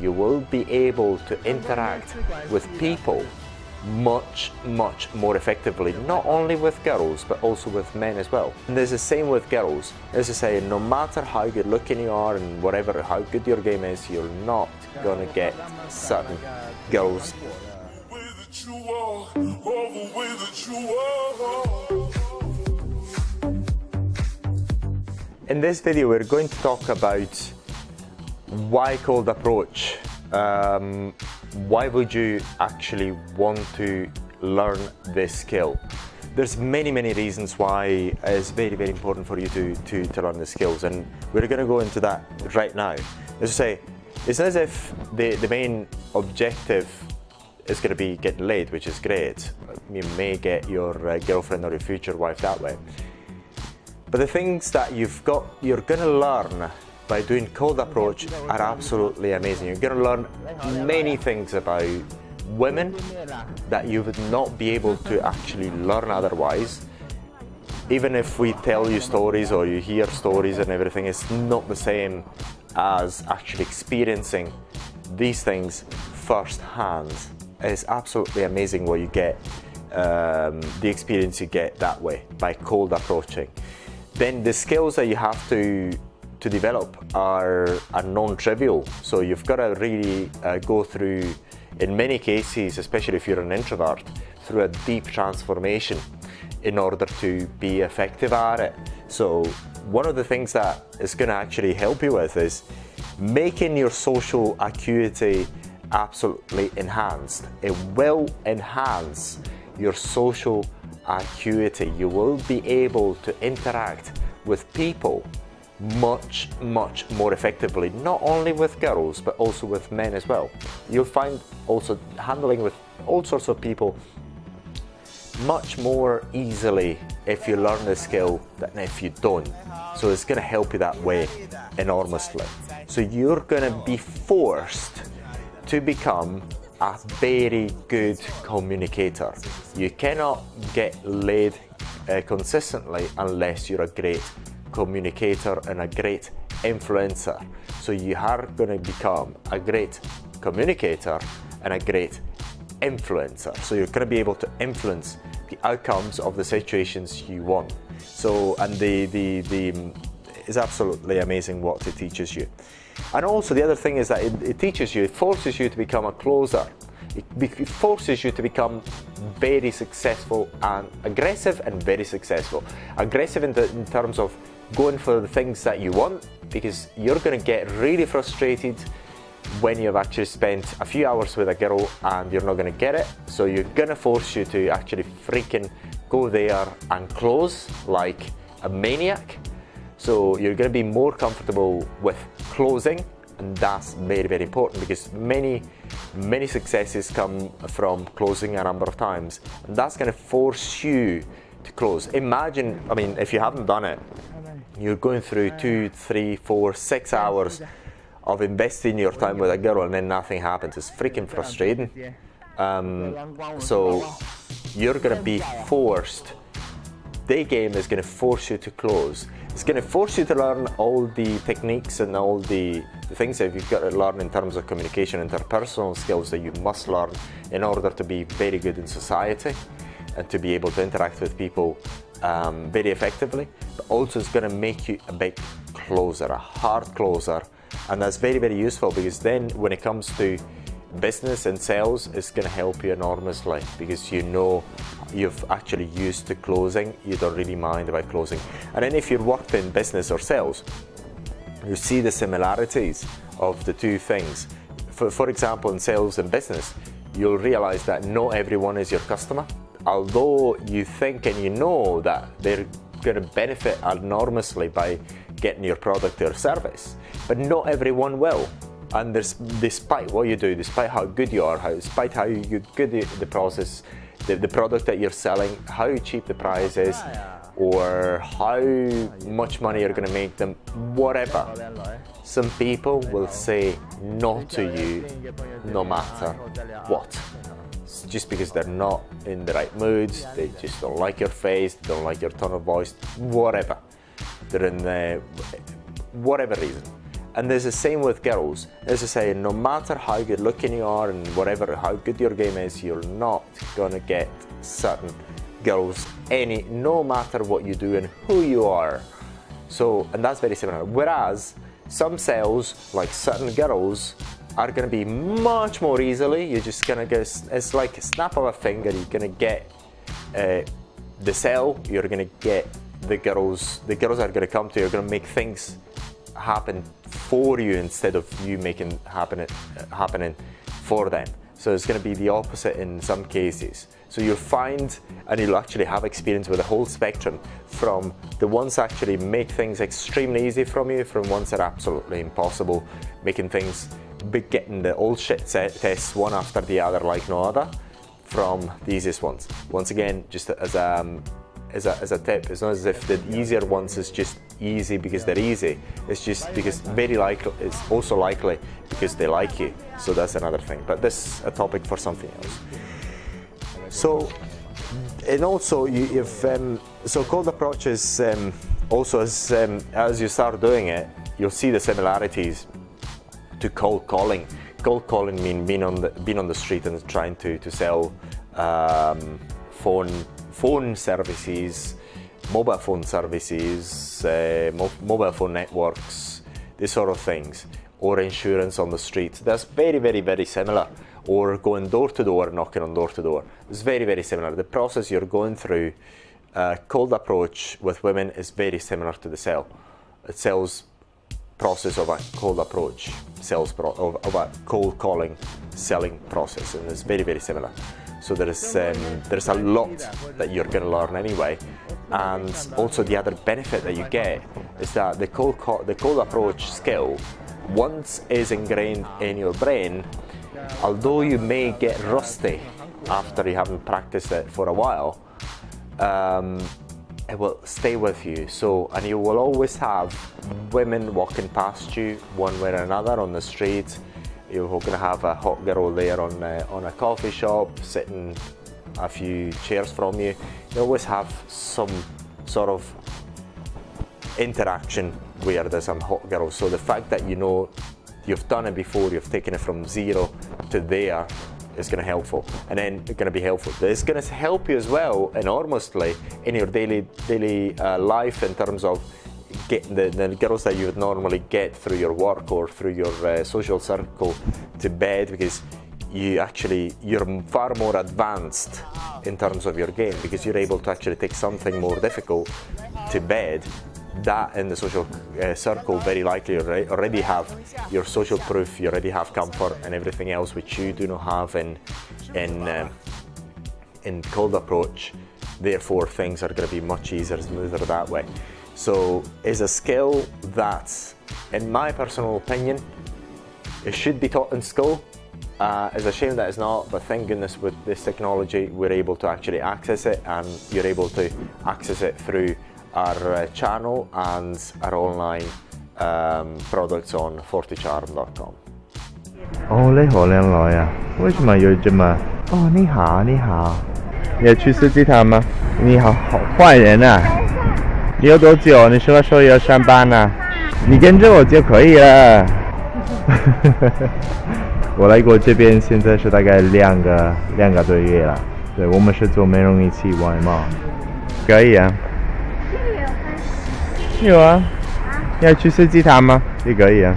you will be able to interact with people much more effectively, not only with girls but also with men as well. And there's the same with girls. As I say, no matter how good looking you are and whatever, how good your game is, you're not gonna get certain girls. In this video we're going to talk about why cold approach. Why would you actually want to learn this skill? There's many reasons why it's very important for you to learn the skills, and we're going to go into that right now. As I say, it's not as if the main objective is going to be getting laid, which is great. You may get your girlfriend or your future wife that way. But the things that you're going to learn by doing cold approach are absolutely amazing. You're going to learn many things about women that you would not be able to actually learn otherwise. Even if we tell you stories or you hear stories and everything, it's not the same as actually experiencing these things firsthand. It's absolutely amazing what you get, the experience you get that way by cold approaching. Then the skills that you have to develop are non-trivial, so you've got to really go through, in many cases, especially if you're an introvert, through a deep transformation in order to be effective at it. So one of the things that is going to actually help you with is making your social acuity absolutely enhanced. It will enhance your social acuity. You will be able to interact with people much more effectively, not only with girls but also with men as well. You'll find also handling with all sorts of people much more easily if you learn the skill than if you don't. So it's going to help you that way enormously. So you're going to be forced to become a very good communicator. You cannot get laid consistently unless you're a great communicator and a great influencer. So you are going to become a great communicator and a great influencer. So you're going to be able to influence the outcomes of the situations you want. So, and it's absolutely amazing what it teaches you. And also the other thing is that it teaches you, it forces you to become a closer. It forces you to become very successful and aggressive and very successful. Aggressive in terms of going for the things that you want, because you're going to get really frustrated when you've actually spent a few hours with a girl and you're not going to get it. So you're going to force you to actually freaking go there and close like a maniac. So you're going to be more comfortable with closing, and that's very important, because many successes come from closing a number of times, and that's going to force you to close. Imagine, I mean, if you haven't done it, you're going through 2, 3, 4, 6 hours of investing your time with a girl and then nothing happens. It's freaking frustrating. So you're going to be forced. Day game is going to force you to close. It's going to force you to learn all the techniques and all the things that you've got to learn in terms of communication, interpersonal skills that you must learn in order to be very good in society and to be able to interact with people very effectively. But also it's going to make you a big closer, a hard closer, and that's very useful, because then when it comes to business and sales, it's going to help you enormously, because you know you've actually used to closing. You don't really mind about closing. And then if you're worked in business or sales, you see the similarities of the two things. For example, in sales and business, you'll realize that not everyone is your customer. Although you think and you know that they're going to benefit enormously by getting your product or service, but not everyone will. And despite what you do, despite how good you are, despite how good the process, the product that you're selling, how cheap the price is, or how much money you're going to make them, whatever, some people will say no to you no matter what. Just because they're not in the right moods, they just don't like your face, they don't like your tone of voice, whatever. They're in the whatever reason. And there's the same with girls. As I say, no matter how good looking you are and whatever, how good your game is, you're not gonna get certain girls no matter what you do and who you are. So, and that's very similar. Whereas some sales, like certain girls, are gonna be much more easily. You're just gonna get, it's like a snap of a finger, you're gonna get the sale, you're gonna get the girls are gonna come to you, you're gonna make things happen for you instead of you making happening for them. So it's going to be the opposite in some cases. So you'll find, and you'll actually have experience with the whole spectrum, from the ones that actually make things extremely easy from you, from ones that are absolutely impossible, making things, getting the old shit tests one after the other like no other, from the easiest ones. Once again, just as a tip, it's not as if the easier ones is just easy because they're easy. It's just because very likely, it's also likely because they like you. So that's another thing. But this is a topic for something else. So, and also, so cold approaches, also as you start doing it, you'll see the similarities to cold calling. Cold calling means being on the street and trying to sell phone services, mobile phone services, mobile phone networks, these sort of things, or insurance on the street. That's very, very, very similar. Or going door to door, knocking on door to door. It's very, very similar. The process you're going through, cold approach with women is very similar to the sales process of a cold approach, of a cold calling, selling process, and it's very, very similar. So there's a lot that you're going to learn anyway, and also the other benefit that you get is that the cold approach skill, once is ingrained in your brain, although you may get rusty after you haven't practiced it for a while, it will stay with you. So, and you will always have women walking past you one way or another on the street. You're going to have a hot girl there on a coffee shop, sitting a few chairs from you. You always have some sort of interaction where there's some hot girls. So the fact that you know you've done it before, you've taken it from zero to there, is going to be helpful. And then it's going to be helpful. It's going to help you as well enormously in your daily life in terms of getting the girls that you would normally get through your work or through your social circle to bed, because you're far more advanced in terms of your game, because you're able to actually take something more difficult to bed. That in the social circle, very likely you already have your social proof, you already have comfort and everything else, which you do not have in cold approach. Therefore, things are going to be much easier, smoother that way. So, it's a skill that, in my personal opinion, it should be taught in school. It's a shame that it's not, but thank goodness with this technology, we're able to actually access it, and you're able to access it through our channel and our online products on forticharm.com. 哦，你好靓女啊！为什么有这么……哦，你好，你好，你要去司机堂吗？你好，好坏人啊！你有多久？你什么时候要上班呢？你跟着我就可以了。我来过这边，现在是大概两个多月了。对，我们是做美容仪器外贸。可以啊。有啊。要去司机堂吗？也可以啊。